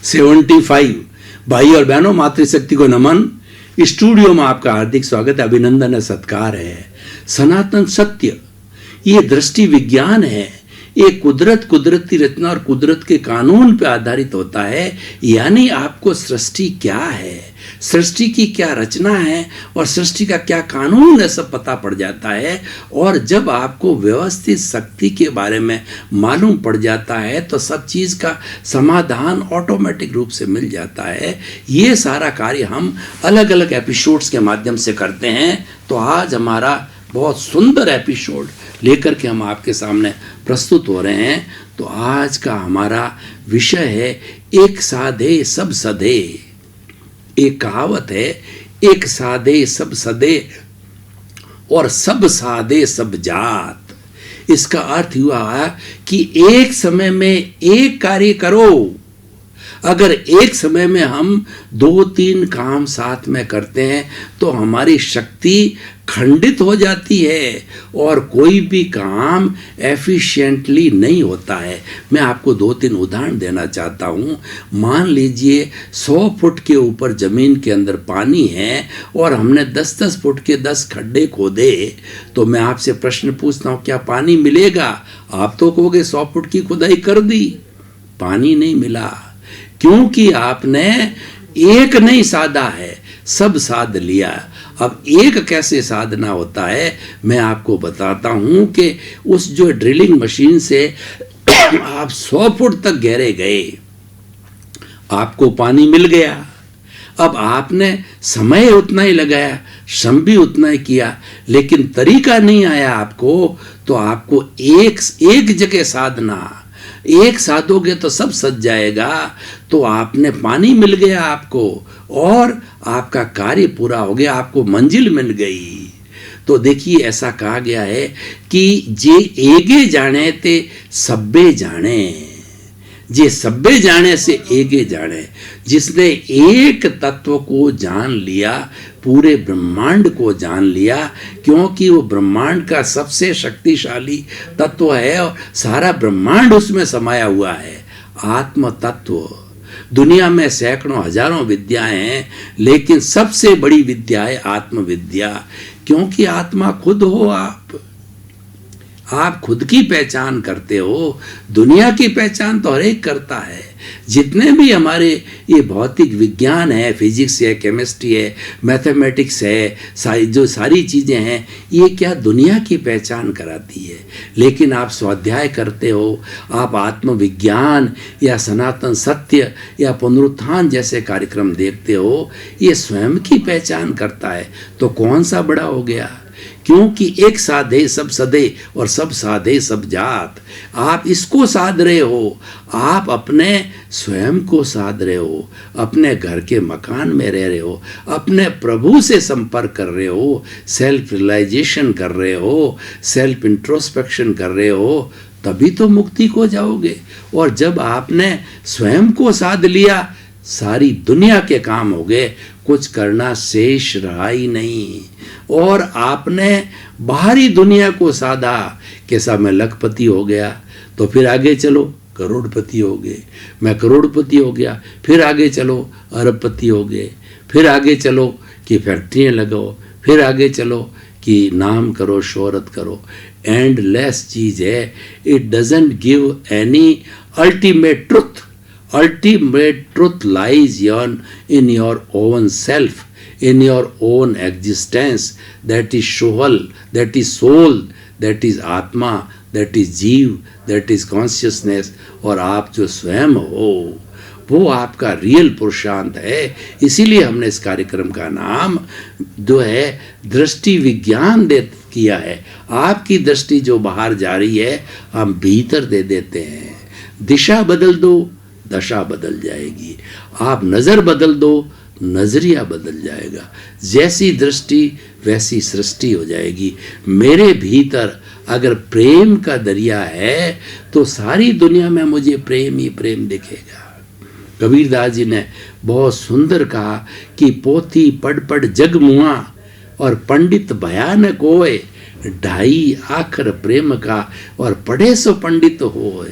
75। भाई और बहनों, मातृशक्ति को नमन। स्टूडियो में आपका हार्दिक स्वागत है, अभिनंदन है, सत्कार है। सनातन सत्य ये दृष्टि विज्ञान है। ये कुदरती रचना और कुदरत के कानून पर आधारित होता है। यानी आपको सृष्टि क्या है, सृष्टि की क्या रचना है और सृष्टि का क्या कानून है, सब पता पड़ जाता है। और जब आपको व्यवस्थित शक्ति के बारे में मालूम पड़ जाता है तो सब चीज़ का समाधान ऑटोमेटिक रूप से मिल जाता है। ये सारा कार्य हम अलग अलग एपिसोड्स के माध्यम से करते हैं। तो आज हमारा बहुत सुंदर एपिसोड लेकर के हम आपके सामने प्रस्तुत हो रहे हैं। तो आज का हमारा विषय है एक साधे सब सधे। एक कहावत है, एक साधे सब सधे और सब साधे सब जात। इसका अर्थ हुआ कि एक समय में एक कार्य करो। अगर एक समय में हम 2-3 काम साथ में करते हैं तो हमारी शक्ति खंडित हो जाती है और कोई भी काम एफिशिएंटली नहीं होता है। मैं आपको 2-3 उदाहरण देना चाहता हूँ। मान लीजिए 100 फुट के ऊपर ज़मीन के अंदर पानी है और हमने 10-10 फुट के 10 खड्डे खोदे। तो मैं आपसे प्रश्न पूछता हूँ, क्या पानी मिलेगा? आप तो कहोगे 100 फुट की खुदाई कर दी, पानी नहीं मिला, क्योंकि आपने एक नहीं साधा है, सब साध लिया। अब एक कैसे साधना होता है मैं आपको बताता हूं कि उस जो ड्रिलिंग मशीन से आप 100 फुट तक गहरे गए, आपको पानी मिल गया। अब आपने समय उतना ही लगाया, श्रम भी उतना ही किया, लेकिन तरीका नहीं आया आपको। तो आपको एक जगह साधना, एक साधोगे तो सब सज जाएगा। तो आपने पानी मिल गया आपको और आपका कार्य पूरा हो गया, आपको मंजिल मिल गई। तो देखिए, ऐसा कहा गया है कि जे एगे जाने ते सब्बे जाने, जे सब्बे जाने से एगे जाने। जिसने एक तत्व को जान लिया, पूरे ब्रह्मांड को जान लिया, क्योंकि वो ब्रह्मांड का सबसे शक्तिशाली तत्व है और सारा ब्रह्मांड उसमें समाया हुआ है। आत्म तत्व। दुनिया में सैकड़ों हजारों विद्याएं हैं, लेकिन सबसे बड़ी विद्या है आत्मविद्या। क्योंकि आत्मा खुद हो आप खुद की पहचान करते हो। दुनिया की पहचान तो हर एक करता है। जितने भी हमारे ये भौतिक विज्ञान है, फिजिक्स है, केमिस्ट्री है, मैथमेटिक्स है, जो सारी चीज़ें हैं, ये क्या दुनिया की पहचान कराती है। लेकिन आप स्वाध्याय करते हो, आप आत्मविज्ञान या सनातन सत्य या पुनरुत्थान जैसे कार्यक्रम देखते हो, ये स्वयं की पहचान करता है। तो कौन सा बड़ा हो गया? क्योंकि एक साधे सब सधे और सब साधे सब जात। आप इसको साध रहे हो, आप अपने स्वयं को साध रहे हो, अपने घर के मकान में रह रहे हो, अपने प्रभु से संपर्क कर रहे हो, सेल्फ रियलाइजेशन कर रहे हो, सेल्फ इंट्रोस्पेक्शन कर रहे हो, तभी तो मुक्ति को जाओगे। और जब आपने स्वयं को साध लिया, सारी दुनिया के काम हो गए, कुछ करना शेष रहा ही नहीं। और आपने बाहरी दुनिया को साधा, कैसा मैं लखपति हो गया, तो फिर आगे चलो करोड़पति हो गए, मैं करोड़पति हो गया, फिर आगे चलो अरबपति हो गए, फिर आगे चलो कि फैक्ट्रियाँ लगाओ, फिर आगे चलो कि नाम करो, शोहरत करो। एंडलेस चीज़ है। It doesn't give any ultimate truth. Ultimate truth lies in your own self, in your own existence. That is soul, that is soul, that is आत्मा, that is जीव, that is consciousness। और आप जो स्वयं हो वो आपका रियल पुरुषार्थ है। इसीलिए हमने इस कार्यक्रम का नाम जो है दृष्टि विज्ञान किया है। आपकी दृष्टि जो बाहर जा रही है, हम भीतर दे देते हैं। दिशा बदल दो, दशा बदल जाएगी। आप नज़र बदल दो, नज़रिया बदल जाएगा। जैसी दृष्टि वैसी सृष्टि हो जाएगी। मेरे भीतर अगर प्रेम का दरिया है तो सारी दुनिया में मुझे प्रेम ही प्रेम दिखेगा। कबीरदास जी ने बहुत सुंदर कहा कि पोथी पढ़ पढ़ जग मुआ और पंडित भयानक होए, ढाई आखर प्रेम का और पढ़े सो पंडित हो।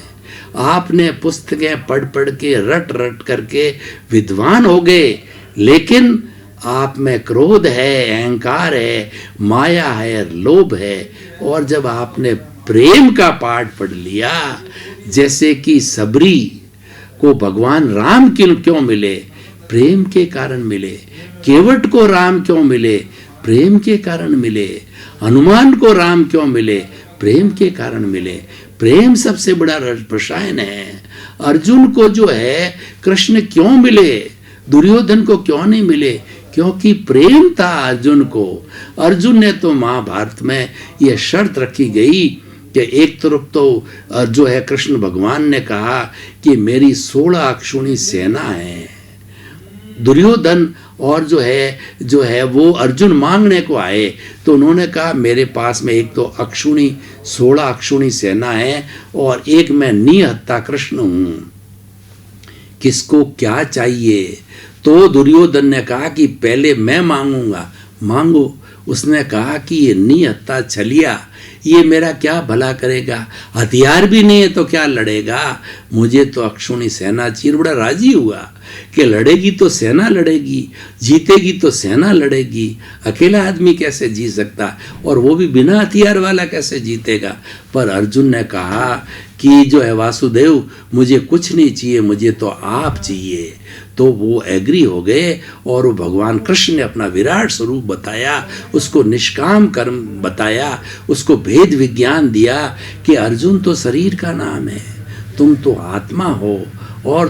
आपने पुस्तकें पढ़ पढ़ के रट रट करके विद्वान हो गए, लेकिन आप में क्रोध है, अहंकार है, माया है, लोभ है। और जब आपने प्रेम का पाठ पढ़ लिया, जैसे कि सबरी को भगवान राम क्यों मिले? प्रेम के कारण मिले। केवट को राम क्यों मिले? प्रेम के कारण मिले। हनुमान को राम क्यों मिले? प्रेम के कारण मिले। प्रेम सबसे बड़ा रसायन है। अर्जुन को जो है कृष्ण क्यों मिले? दुर्योधन को क्यों नहीं मिले? क्योंकि प्रेम था अर्जुन को। अर्जुन ने तो महाभारत में यह शर्त रखी गई कि एक तरफ तो जो है कृष्ण भगवान ने कहा कि मेरी 16 अक्षुणी सेना है। दुर्योधन और जो है वो अर्जुन मांगने को आए, तो उन्होंने कहा मेरे पास में एक तो 16 अक्षुणी सेना है और एक मैं निहत्ता कृष्ण हूं, किसको क्या चाहिए? तो दुर्योधन ने कहा कि पहले मैं मांगूंगा। मांगो। उसने कहा कि ये निहत्ता छलिया, ये मेरा क्या भला करेगा? हथियार भी नहीं है तो क्या लड़ेगा? मुझे तो अक्षुणी सेना चाहिए। बड़ा राजी हुआ कि लड़ेगी तो सेना लड़ेगी, जीतेगी तो सेना लड़ेगी। अकेला आदमी कैसे जीत सकता, और वो भी बिना हथियार वाला कैसे जीतेगा? पर अर्जुन ने कहा कि जो है वासुदेव, मुझे कुछ नहीं चाहिए, मुझे तो आप चाहिए। तो वो एग्री हो गए और वो भगवान कृष्ण ने अपना विराट स्वरूप बताया, उसको निष्काम कर्म बताया, उसको भेद विज्ञान दिया कि अर्जुन तो शरीर का नाम है, तुम तो आत्मा हो, और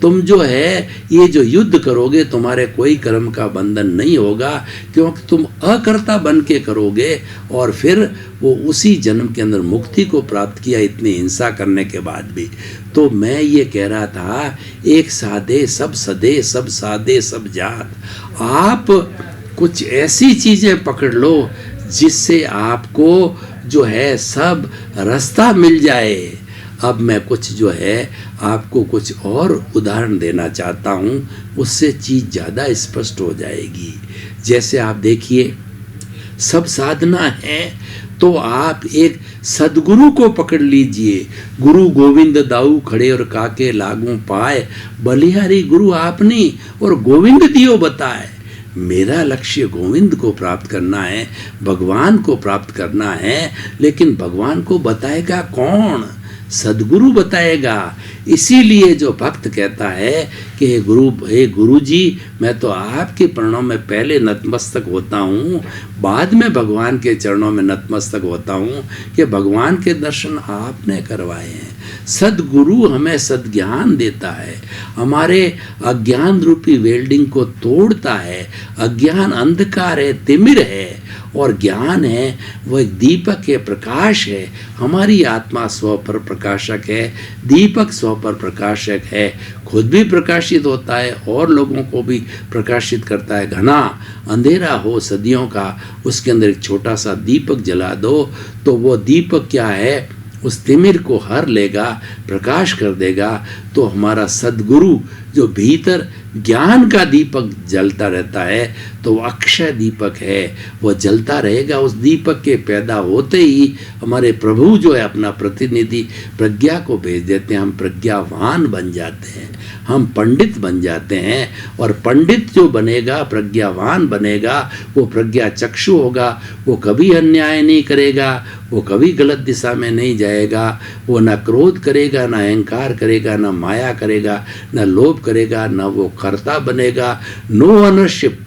तुम जो है ये जो युद्ध करोगे तुम्हारे कोई कर्म का बंधन नहीं होगा, क्योंकि तुम अकर्ता बन के करोगे। और फिर वो उसी जन्म के अंदर मुक्ति को प्राप्त किया, इतनी हिंसा करने के बाद भी। तो मैं ये कह रहा था, एक साधे सब सदे, सब साधे सब जात। आप कुछ ऐसी चीजें पकड़ लो जिससे आपको जो है सब रास्ता मिल जाए। अब मैं कुछ जो है आपको कुछ और उदाहरण देना चाहता हूँ, उससे चीज़ ज़्यादा स्पष्ट हो जाएगी। जैसे आप देखिए, सब साधना है तो आप एक सदगुरु को पकड़ लीजिए। गुरु गोविंद दाऊ खड़े और काके लागू पाए, बलिहारी गुरु आपने और गोविंद दियो बताए। मेरा लक्ष्य गोविंद को प्राप्त करना है, भगवान को प्राप्त करना है, लेकिन भगवान को बताएगा कौन? सदगुरु बताएगा। इसीलिए जो भक्त कहता है कि हे गुरु जी, मैं तो आपके चरणों में पहले नतमस्तक होता हूँ, बाद में भगवान के चरणों में नतमस्तक होता हूँ कि भगवान के दर्शन आपने करवाए हैं। सदगुरु हमें सद्ज्ञान देता है, हमारे अज्ञान रूपी वेल्डिंग को तोड़ता है। अज्ञान अंधकार है, तिमिर है, और ज्ञान है वो एक दीपक है, प्रकाश है। हमारी आत्मा स्व पर प्रकाशक है, दीपक स्व पर प्रकाशक है, खुद भी प्रकाशित होता है और लोगों को भी प्रकाशित करता है। घना अंधेरा हो सदियों का, उसके अंदर एक छोटा सा दीपक जला दो तो वो दीपक क्या है, उस तिमिर को हर लेगा, प्रकाश कर देगा। तो हमारा सदगुरु जो भीतर ज्ञान का दीपक जलता रहता है, तो वो अक्षय दीपक है, वो जलता रहेगा। उस दीपक के पैदा होते ही हमारे प्रभु जो है अपना प्रतिनिधि प्रज्ञा को भेज देते हैं, हम प्रज्ञावान बन जाते हैं, हम पंडित बन जाते हैं। और पंडित जो बनेगा, प्रज्ञावान बनेगा, वो प्रज्ञा चक्षु होगा, वो कभी अन्याय नहीं करेगा, वो कभी गलत दिशा में नहीं जाएगा, वो ना क्रोध करेगा, ना अहंकार करेगा, ना माया करेगा, ना लोभ करेगा, ना वो कर्ता बनेगा। No ownership,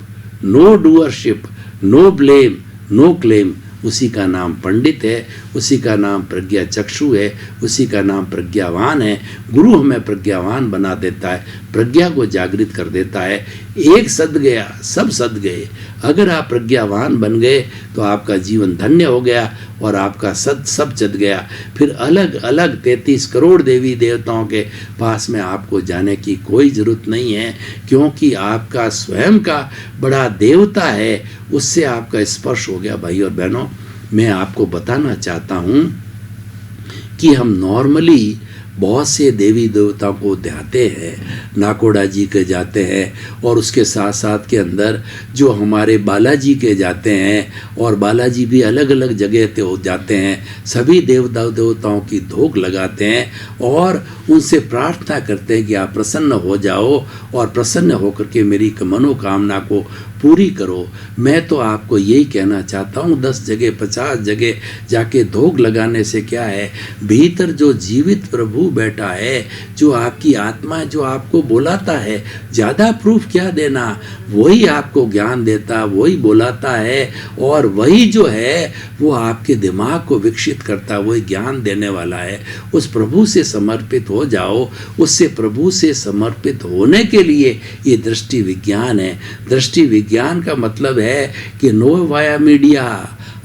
no doership, no blame, no claim. उसी का नाम पंडित है, उसी का नाम प्रज्ञा चक्षु है, उसी का नाम प्रज्ञावान है। गुरु हमें प्रज्ञावान बना देता है, प्रज्ञा को जागृत कर देता है। एक सद गया सब सद गए। अगर आप प्रज्ञावान बन गए तो आपका जीवन धन्य हो गया और आपका सद सब चद गया। फिर अलग अलग 33 करोड़ देवी देवताओं के पास में आपको जाने की कोई ज़रूरत नहीं है, क्योंकि आपका स्वयं का बड़ा देवता है, उससे आपका स्पर्श हो गया। भाई और बहनों, मैं आपको बताना चाहता हूँ कि हम नॉर्मली बहुत से देवी देवताओं को ध्याते हैं, नाकोड़ा जी के जाते हैं, और उसके साथ साथ के अंदर जो हमारे बालाजी के जाते हैं, और बालाजी भी अलग अलग जगह पे हो जाते हैं। सभी देवताओं की धोख लगाते हैं और उनसे प्रार्थना करते हैं कि आप प्रसन्न हो जाओ और प्रसन्न होकर के मेरी मनोकामना को पूरी करो। मैं तो आपको यही कहना चाहता हूँ, 10 जगह 50 जगह जाके धोख लगाने से क्या है, भीतर जो जीवित प्रभु बैठा है, जो आपकी आत्मा जो आपको बुलाता है, ज़्यादा प्रूफ क्या देना, वही आपको ज्ञान देता, वही बुलाता है, और वही जो है वो आपके दिमाग को विकसित करता, वही ज्ञान देने वाला है। उस प्रभु से समर्पित हो जाओ। उससे प्रभु से समर्पित होने के लिए ये दृष्टि विज्ञान है। दृष्टि विज्ञान का मतलब है कि नो वाया मीडिया,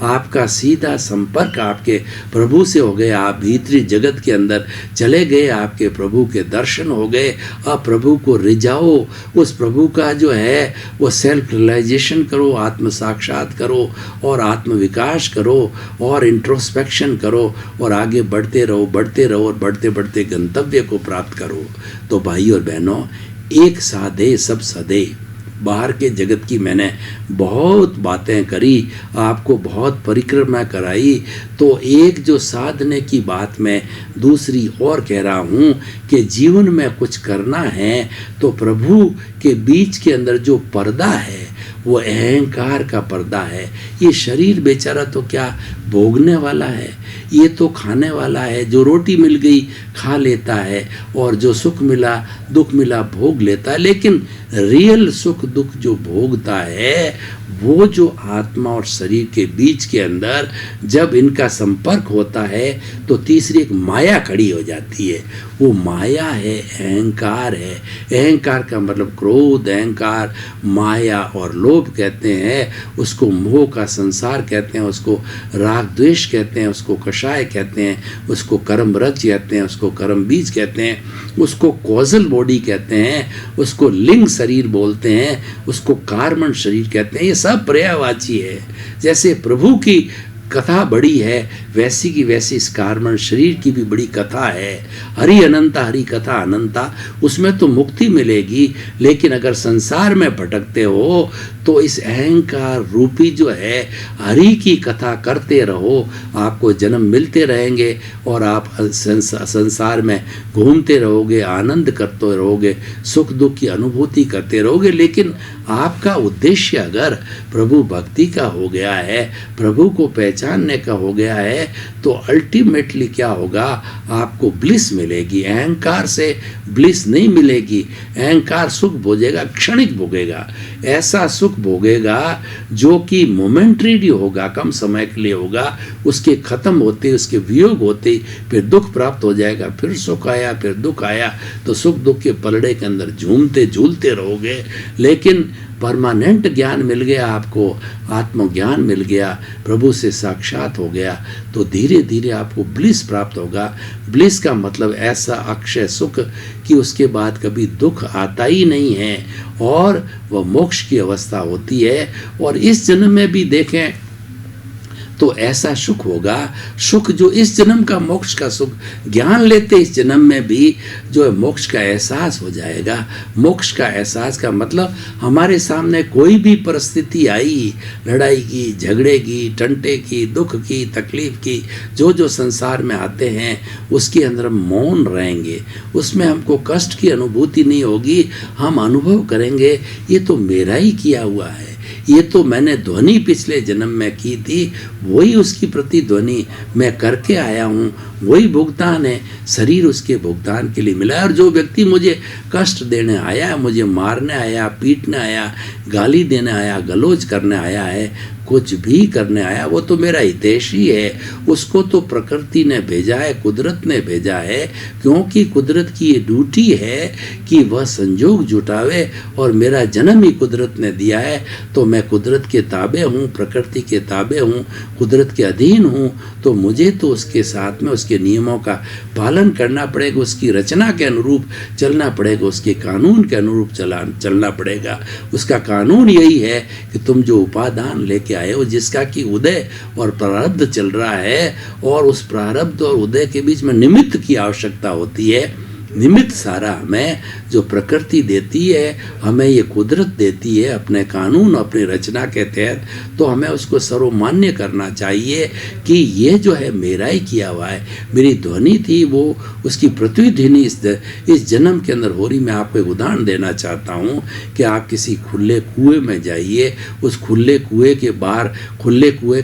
आपका सीधा संपर्क आपके प्रभु से हो गया। आप भीतरी जगत के अंदर चले गए, आपके प्रभु के दर्शन हो गए। अब प्रभु को रिझाओ, उस प्रभु का जो है वो सेल्फ रियलाइजेशन करो, आत्म साक्षात करो और आत्म विकास करो और इंट्रोस्पेक्शन करो और आगे बढ़ते रहो और बढ़ते बढ़ते गंतव्य को प्राप्त करो। तो भाई और बहनों, एक साधे सब सधे। बाहर के जगत की मैंने बहुत बातें करी, आपको बहुत परिक्रमा कराई, तो एक जो साधने की बात मैं दूसरी और कह रहा हूँ कि जीवन में कुछ करना है तो प्रभु के बीच के अंदर जो पर्दा है वो अहंकार का पर्दा है। ये शरीर बेचारा तो क्या भोगने वाला है, ये तो खाने वाला है। जो रोटी मिल गई खा लेता है और जो सुख मिला दुख मिला भोग लेता है, लेकिन रियल सुख दुख जो भोगता है वो जो आत्मा और शरीर के बीच के अंदर जब इनका संपर्क होता है तो तीसरी एक माया खड़ी हो जाती है। वो माया है, अहंकार है। अहंकार का मतलब क्रोध, अहंकार, माया और लोभ कहते हैं, उसको मोह का संसार कहते हैं, उसको राग द्वेष कहते हैं, उसको कषाय कहते हैं, उसको कर्म रज कहते हैं, उसको कर्म बीज कहते हैं, उसको कॉजल बॉडी कहते हैं, उसको लिंग शरीर बोलते हैं, उसको कार्मण शरीर कहते हैं। ये सब पर्यायवाची है। जैसे प्रभु की कथा बड़ी है वैसी की वैसी इस कार्मण शरीर की भी बड़ी कथा है। हरि अनंता, हरि कथा अनंता, उसमें तो मुक्ति मिलेगी। लेकिन अगर संसार में भटकते हो तो इस अहंकार रूपी जो है हरि की कथा करते रहो, आपको जन्म मिलते रहेंगे और आप संसार में घूमते रहोगे, आनंद करते रहोगे, सुख दुख की अनुभूति करते रहोगे। लेकिन आपका उद्देश्य अगर प्रभु भक्ति का हो गया है, प्रभु को पहचानने का हो गया है, तो अल्टीमेटली क्या होगा, आपको ब्लिस मिलेगी। अहंकार से ब्लिस नहीं मिलेगी। अहंकार सुख भोगेगा, क्षणिक भोगेगा, ऐसा सुख भोगेगा जो कि मोमेंटरी होगा, कम समय के लिए होगा। उसके खत्म होते, उसके वियोग होते फिर दुख प्राप्त हो जाएगा। फिर सुख आया, फिर दुख आया, तो सुख दुख के पलड़े के अंदर झूमते झूलते रहोगे। लेकिन परमानेंट ज्ञान मिल गया, आपको आत्मज्ञान मिल गया, प्रभु से साक्षात हो गया, तो धीरे धीरे आपको ब्लिस प्राप्त होगा। ब्लिस का मतलब ऐसा अक्षय सुख कि उसके बाद कभी दुख आता ही नहीं है और वह मोक्ष की अवस्था होती है। और इस जन्म में भी देखें तो ऐसा सुख होगा, सुख जो इस जन्म का मोक्ष का सुख ज्ञान लेते इस जन्म में भी जो है मोक्ष का एहसास हो जाएगा। मोक्ष का एहसास का मतलब हमारे सामने कोई भी परिस्थिति आई, लड़ाई की, झगड़े की, टंटे की, दुख की, तकलीफ की, जो जो संसार में आते हैं उसके अंदर हम मौन रहेंगे, उसमें हमको कष्ट की अनुभूति नहीं होगी। हम अनुभव करेंगे ये तो मेरा ही किया हुआ है, ये तो मैंने ध्वनि पिछले जन्म में की थी, वही उसकी प्रतिध्वनि मैं करके आया हूँ, वही भुगतान है। शरीर उसके भुगतान के लिए मिला है। और जो व्यक्ति मुझे कष्ट देने आया, मुझे मारने आया, पीटने आया, गाली देने आया, गलौज करने आया है, कुछ भी करने आया, वो तो मेरा हितैषी है। उसको तो प्रकृति ने भेजा है, कुदरत ने भेजा है, क्योंकि कुदरत की ये ड्यूटी है कि वह संजोग जुटावे और मेरा जन्म ही कुदरत ने दिया है। तो मैं कुदरत के ताबे हूँ, प्रकृति के ताबे हूँ, कुदरत के अधीन हूँ, तो मुझे तो उसके साथ में उसके नियमों का पालन करना पड़ेगा, उसकी रचना के अनुरूप चलना पड़ेगा, उसके कानून के अनुरूप चलना पड़ेगा। उसका कानून यही है कि तुम जो उपादान लेके आए हो, जिसका कि उदय और प्रारब्ध चल रहा है, और उस प्रारब्ध और उदय के बीच में निमित्त की आवश्यकता होती है। निमित्त सारा हमें जो प्रकृति देती है, हमें ये कुदरत देती है अपने कानून, अपनी रचना के तहत, तो हमें उसको सर्वमान्य करना चाहिए कि ये जो है मेरा ही किया हुआ है। मेरी ध्वनि थी वो, उसकी प्रतिध्वनि इस जन्म के अंदर हो रही। मैं आपको एक उदाहरण देना चाहता हूँ कि आप किसी खुले कुएं में जाइए, उस खुले कुएं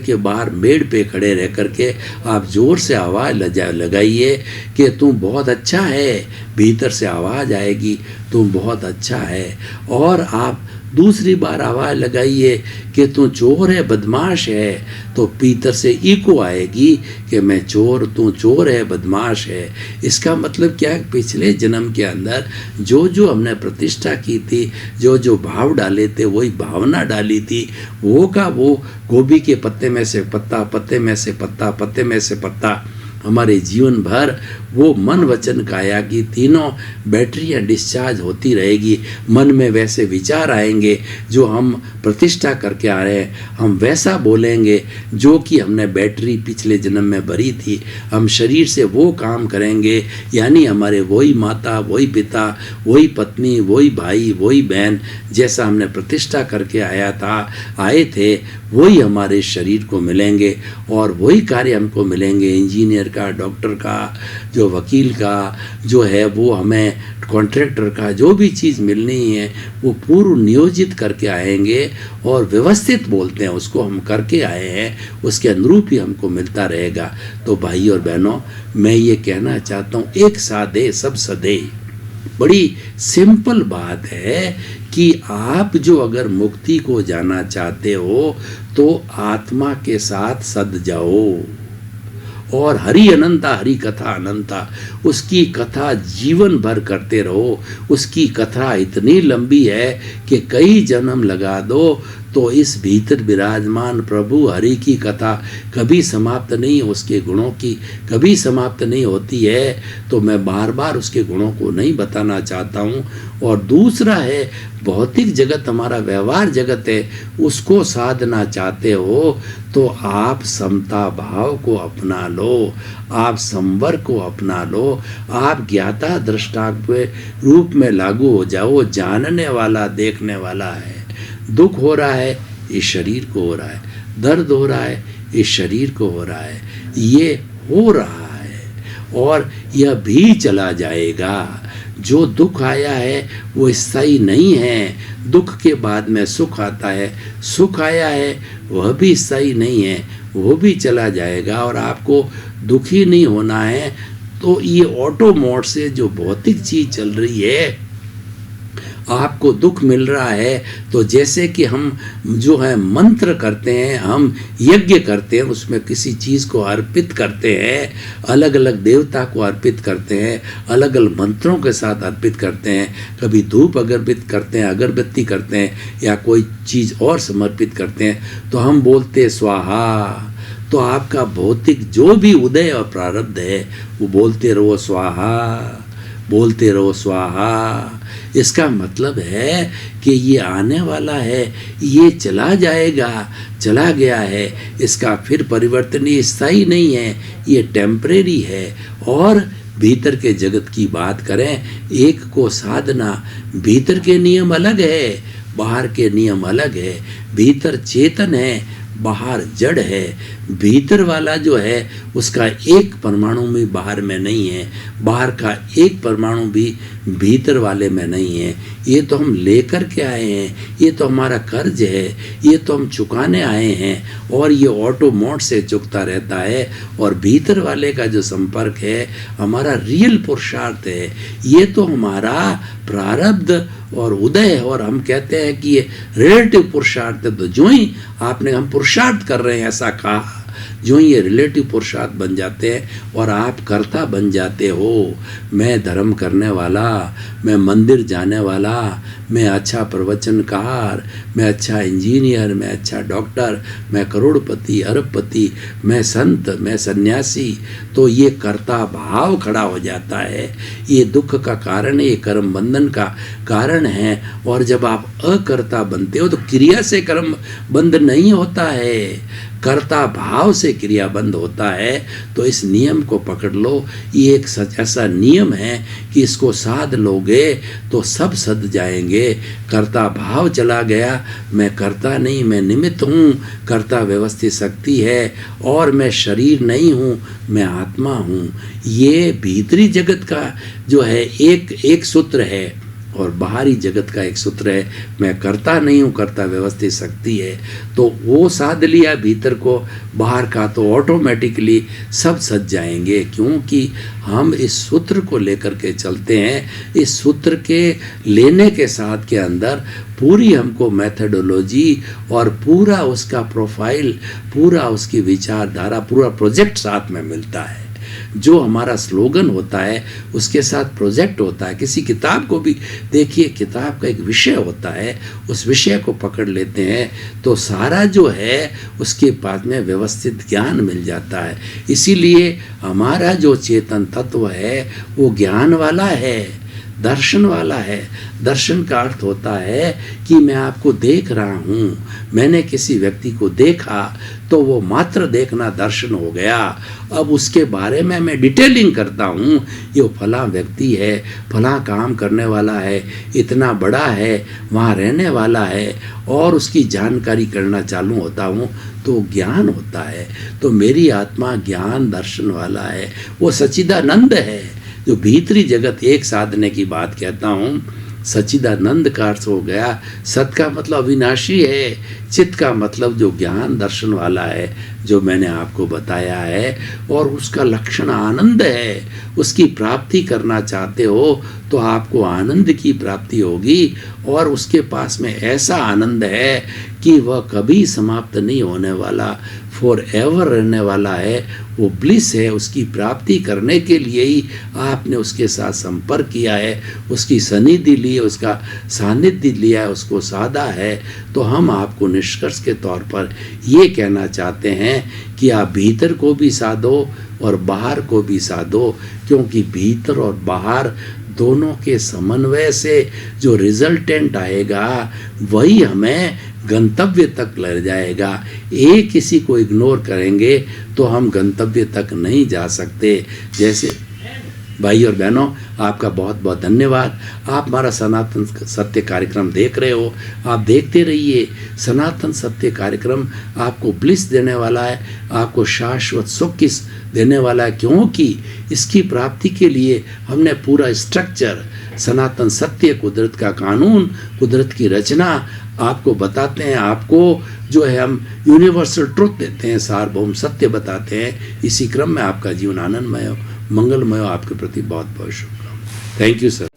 के बाहर मेड़ पे खड़े रह करके आप जोर से आवाज़ लगाइए कि तू बहुत अच्छा है। भीतर से आवाज़ आएगी तुम बहुत अच्छा है। और आप दूसरी बार आवाज़ लगाइए कि तू चोर है, बदमाश है, तो भीतर से इको आएगी कि मैं चोर, तू चोर है, बदमाश है। इसका मतलब क्या है? पिछले जन्म के अंदर जो जो हमने प्रतिष्ठा की थी, जो जो भाव डाले थे, वही भावना डाली थी, वो का वो गोभी के पत्ते में से पत्ता, पत्ते में से पत्ता, पत्ते में से पत्ता, हमारे जीवन भर वो मन वचन काया की तीनों बैटरियां डिस्चार्ज होती रहेगी। मन में वैसे विचार आएंगे जो हम प्रतिष्ठा करके आ रहे हैं, हम वैसा बोलेंगे जो कि हमने बैटरी पिछले जन्म में भरी थी। हम शरीर से वो काम करेंगे, यानी हमारे वही माता, वही पिता, वही पत्नी, वही भाई, वही बहन, जैसा हमने प्रतिष्ठा करके आए थे, वही हमारे शरीर को मिलेंगे और वही कार्य हमको मिलेंगे। इंजीनियर का, डॉक्टर का, जो वकील का जो है, वो हमें कॉन्ट्रैक्टर का, जो भी चीज़ मिलनी है वो पूर्व नियोजित करके आएंगे और व्यवस्थित बोलते हैं उसको, हम करके आए हैं, उसके अनुरूप ही हमको मिलता रहेगा। तो भाई और बहनों, मैं ये कहना चाहता हूँ, एक साधे सब सधे। बड़ी सिंपल बात है कि आप जो अगर मुक्ति को जाना चाहते हो तो आत्मा के साथ सद जाओ और हरि अनंता, हरि कथा अनंता, उसकी कथा जीवन भर करते रहो। उसकी कथा इतनी लंबी है कि कई जन्म लगा दो तो इस भीतर विराजमान प्रभु हरि की कथा कभी समाप्त नहीं, उसके गुणों की कभी समाप्त नहीं होती है। तो मैं बार बार उसके गुणों को नहीं बताना चाहता हूँ। और दूसरा है, भौतिक जगत हमारा व्यवहार जगत है, उसको साधना चाहते हो तो आप समता भाव को अपना लो, आप संवर को अपना लो, आप ज्ञाता दृष्टा के रूप में लागू हो जाओ। जानने वाला देखने वाला है। दुख हो रहा है, इस शरीर को हो रहा है, दर्द हो रहा है, इस शरीर को हो रहा है, ये हो रहा है और यह भी चला जाएगा। जो दुख आया है वो स्थायी नहीं है, दुख के बाद में सुख आता है, सुख आया है वह भी स्थायी नहीं है, वो भी चला जाएगा। और आपको दुखी नहीं होना है। तो ये ऑटो मोड से जो भौतिक चीज़ चल रही है, आपको दुख मिल रहा है, तो जैसे कि हम जो है मंत्र करते हैं, हम यज्ञ करते हैं, उसमें किसी चीज़ को अर्पित करते हैं, अलग अलग देवता को अर्पित करते हैं, अलग अलग मंत्रों के साथ अर्पित करते हैं, कभी धूप अर्पित करते हैं, अगरबत्ती करते हैं, या कोई चीज़ और समर्पित करते हैं, तो हम बोलते हैं स्वाहा। तो आपका भौतिक जो भी उदय और प्रारब्ध है वो बोलते रहो स्वाहा, बोलते रहो स्वाहा। इसका मतलब है कि ये आने वाला है, ये चला जाएगा, चला गया है, इसका फिर परिवर्तन ये स्थायी नहीं है, ये टेम्परेरी है। और भीतर के जगत की बात करें, एक को साधना, भीतर के नियम अलग है, बाहर के नियम अलग है। भीतर चेतन है, बाहर जड़ है। भीतर वाला जो है उसका एक परमाणु भी बाहर में नहीं है, बाहर का एक परमाणु भी भीतर वाले में नहीं है। ये तो हम लेकर के आए हैं, ये तो हमारा कर्ज है, ये तो हम चुकाने आए हैं और ये ऑटो मोड से चुकता रहता है। और भीतर वाले का जो संपर्क है हमारा रियल पुरुषार्थ है, ये तो हमारा प्रारब्ध और उदय है। और हम कहते हैं कि ये रिलेटिव पुरुषार्थ है। तो जो ही आपने हम पुरुषार्थ कर रहे हैं ऐसा कहा, जो ये रिलेटिव पुरुषार्थ बन जाते हैं और आप कर्ता बन जाते हो, मैं धर्म करने वाला, मैं मंदिर जाने वाला, मैं अच्छा प्रवचनकार, मैं अच्छा इंजीनियर, मैं अच्छा डॉक्टर, मैं करोड़पति, अरबपति, मैं संत, मैं सन्यासी, तो ये कर्ता भाव खड़ा हो जाता है। ये दुख का कारण है, ये कर्म बंधन का कारण है। और जब आप अकर्ता बनते हो तो क्रिया से कर्म बंध नहीं होता है, कर्ता भाव से क्रिया बंद होता है। तो इस नियम को पकड़ लो, ये एक ऐसा नियम है कि इसको साध लोगे तो सब सद जाएंगे। कर्ता भाव चला गया, मैं कर्ता नहीं, मैं निमित्त हूँ, कर्ता व्यवस्थित शक्ति है और मैं शरीर नहीं हूँ, मैं आत्मा हूँ। ये भीतरी जगत का जो है एक सूत्र है और बाहरी जगत का एक सूत्र है, मैं करता नहीं हूँ, कर्ता व्यवस्थित शक्ति है। तो वो साध लिया भीतर को, बाहर का तो ऑटोमेटिकली सब सज जाएंगे, क्योंकि हम इस सूत्र को लेकर के चलते हैं। इस सूत्र के लेने के साथ के अंदर पूरी हमको मेथडोलॉजी और पूरा उसका प्रोफाइल, पूरा उसकी विचारधारा, पूरा प्रोजेक्ट साथ में मिलता है। जो हमारा स्लोगन होता है उसके साथ प्रोजेक्ट होता है। किसी किताब को भी देखिए, किताब का एक विषय होता है, उस विषय को पकड़ लेते हैं तो सारा जो है उसके पास में व्यवस्थित ज्ञान मिल जाता है। इसीलिए हमारा जो चेतन तत्व है वो ज्ञान वाला है, दर्शन वाला है। दर्शन का अर्थ होता है कि मैं आपको देख रहा हूँ, मैंने किसी व्यक्ति को देखा तो वो मात्र देखना दर्शन हो गया। अब उसके बारे में मैं डिटेलिंग करता हूँ, ये फला व्यक्ति है, फला काम करने वाला है, इतना बड़ा है, वहाँ रहने वाला है, और उसकी जानकारी करना चालू होता हूँ तो ज्ञान होता है। तो मेरी आत्मा ज्ञान दर्शन वाला है, वो सच्चिदानंद है। जो भीतरी जगत एक साधने की बात कहता हूँ, सच्चिदानंद का अर्थ हो गया, सत का मतलब अविनाशी है, चित्त का मतलब जो ज्ञान दर्शन वाला है, जो मैंने आपको बताया है, और उसका लक्षण आनंद है। उसकी प्राप्ति करना चाहते हो तो आपको आनंद की प्राप्ति होगी, और उसके पास में ऐसा आनंद है कि वह कभी समाप्त नहीं होने वाला, फॉर एवर रहने वाला है। वो ब्लिस है, उसकी प्राप्ति करने के लिए ही आपने उसके साथ संपर्क किया है, उसकी सनिधि ली है, उसका सानिध्य लिया है, उसको साधा है। तो हम आपको निष्कर्ष के तौर पर ये कहना चाहते हैं कि आप भीतर को भी साधो और बाहर को भी साधो, क्योंकि भीतर और बाहर दोनों के समन्वय से जो रिजल्टेंट आएगा वही हमें गंतव्य तक ले जाएगा। एक किसी को इग्नोर करेंगे तो हम गंतव्य तक नहीं जा सकते। जैसे भाई और बहनों, आपका बहुत बहुत धन्यवाद। आप हमारा सनातन सत्य कार्यक्रम देख रहे हो, आप देखते रहिए। सनातन सत्य कार्यक्रम आपको ब्लिस देने वाला है, आपको शाश्वत सुख देने वाला है, क्योंकि इसकी प्राप्ति के लिए हमने पूरा स्ट्रक्चर, सनातन सत्य, कुदरत का कानून, कुदरत की रचना आपको बताते हैं। आपको जो है हम यूनिवर्सल ट्रुथ देते हैं, सार्वभौम सत्य बताते हैं। इसी क्रम में आपका जीवन आनंदमय हो, मंगलमय हो। आपके प्रति बहुत बहुत शुभकामनाएं। Thank you sir.